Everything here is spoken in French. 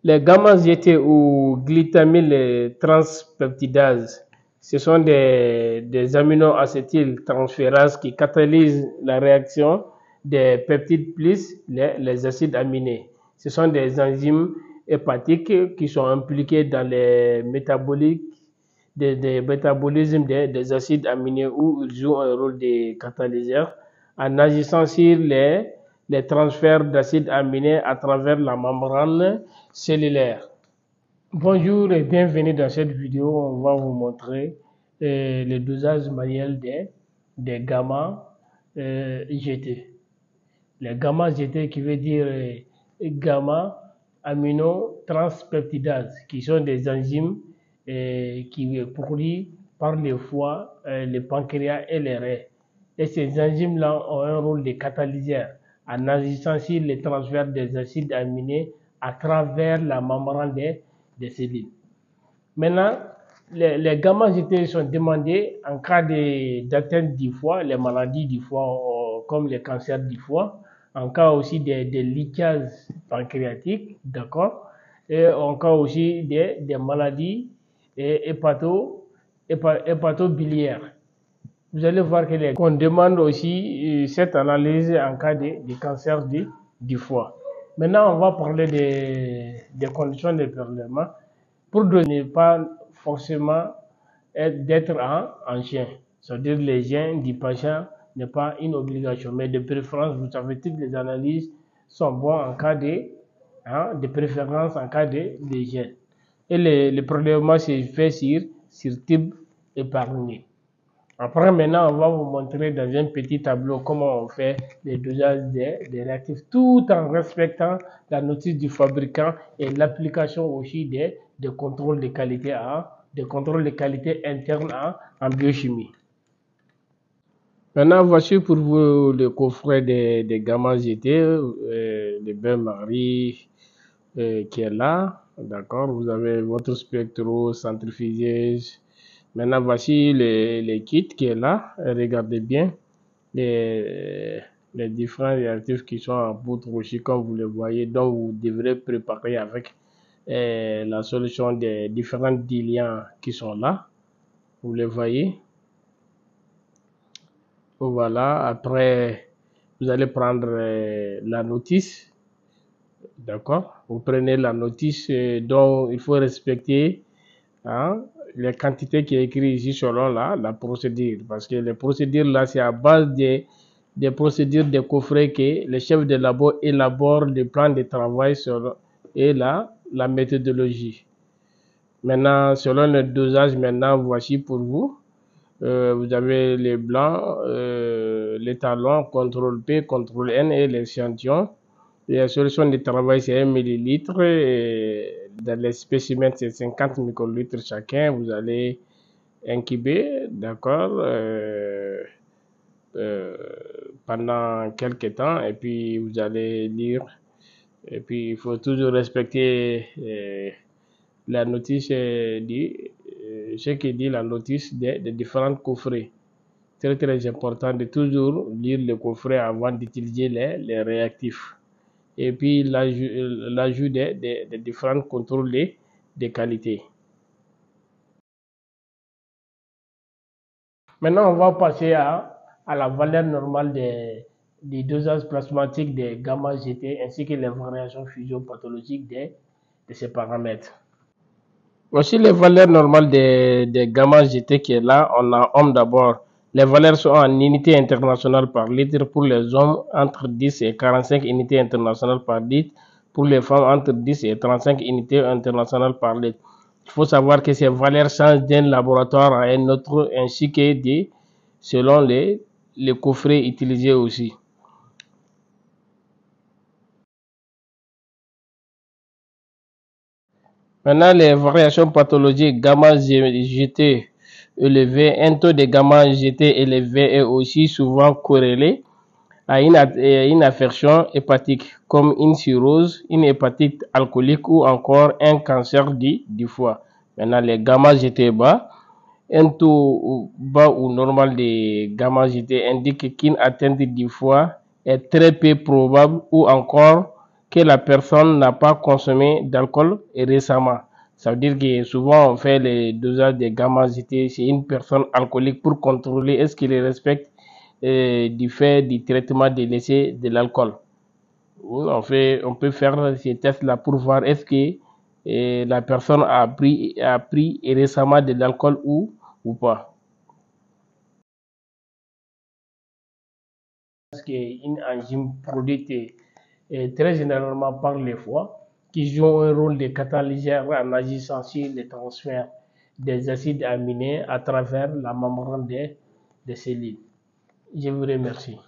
Les gamma-GT ou glutamyl transpeptidases, ce sont des aminoacétyltransférases qui catalysent la réaction des peptides plus les acides aminés. Ce sont des enzymes hépatiques qui sont impliquées dans les métabolismes des acides aminés où ils jouent un rôle de catalyseur en agissant sur les transferts d'acides aminés à travers la membrane cellulaire. Bonjour et bienvenue dans cette vidéo. On va vous montrer le dosage manuel des gamma-GT. Les gamma-GT qui veut dire gamma-aminotranspeptidases, qui sont des enzymes qui sont produits par le foie, le pancréas et les reins. Et ces enzymes-là ont un rôle de catalyseur en agissant sur le transfert des acides aminés à travers la membrane des cellules. Maintenant, les gamma-GT sont demandés en cas d'atteinte du foie, les maladies du foie comme les cancers du foie, en cas aussi des lichages pancréatiques, d'accord, et en cas aussi des maladies hépatobiliaires. Vous allez voir qu'on demande aussi cette analyse en cas de cancer du foie. Maintenant, on va parler des conditions de prélèvement pour ne pas forcément d'être en chien. C'est-à-dire les gènes du patient n'est pas une obligation, mais de préférence, vous savez, toutes les analyses sont bonnes en cas de préférence en cas de gènes. Et le prélèvement se fait sur type épargné. Après, maintenant, on va vous montrer dans un petit tableau comment on fait les dosages des réactifs tout en respectant la notice du fabricant et l'application aussi des contrôles de qualité interne en biochimie. Maintenant, voici pour vous le coffret des gamma-GT, le bain-marie qui est là. D'accord, vous avez votre spectro-centrifugeuse. Maintenant, voici les kits qui est là. Regardez bien les différents réactifs qui sont en poutre aussi, comme vous le voyez, dont vous devrez préparer avec la solution des différents diluants qui sont là. Vous les voyez. Voilà. Après, vous allez prendre la notice. D'accord. Vous prenez la notice dont il faut respecter les quantités qui est écrites ici selon la procédure, parce que les procédures là, c'est à base des procédures de coffret que les chefs de labo élaborent des plans de travail et la méthodologie. Maintenant, selon le dosage, maintenant, voici pour vous. Vous avez les blancs, les talons, contrôle P, contrôle N et l'échantillon. La solution de travail, c'est 1 ml. Dans les spécimens, c'est 50 microlitres chacun. Vous allez incuber, d'accord, pendant quelques temps. Et puis, vous allez lire. Et puis, il faut toujours respecter la notice, ce qui dit la notice des différents coffrets. Très, très important de toujours lire le coffret avant d'utiliser les réactifs. Et puis l'ajout des différents contrôles de qualité. Maintenant, on va passer à la valeur normale des dosages plasmatiques des gamma-GT ainsi que les variations physiopathologiques de ces paramètres. Voici les valeurs normales des gamma-GT qui est là. On a homme d'abord. Les valeurs sont en unités internationales par litre pour les hommes, entre 10 et 45 unités internationales par litre. Pour les femmes, entre 10 et 35 unités internationales par litre. Il faut savoir que ces valeurs changent d'un laboratoire à un autre, ainsi que selon les coffrets utilisés aussi. Maintenant, les variations pathologiques gamma-GT élevé, un taux de gamma-GT élevé est aussi souvent corrélé à une affection hépatique, comme une cirrhose, une hépatite alcoolique ou encore un cancer du foie. Maintenant, les gamma-GT bas, un taux bas ou normal de gamma-GT indique qu'une atteinte du foie est très peu probable ou encore que la personne n'a pas consommé d'alcool récemment. Ça veut dire que souvent on fait les dosages des gamma-GT chez une personne alcoolique pour contrôler est-ce qu'il respecte du fait du traitement de l'essai de l'alcool. On peut faire ces tests-là pour voir est-ce que la personne a pris récemment de l'alcool ou pas. Parce qu'une enzyme produite très généralement par les foies qui joue un rôle de catalyseur en agissant sur le transfert des acides aminés à travers la membrane des cellules. Je vous remercie.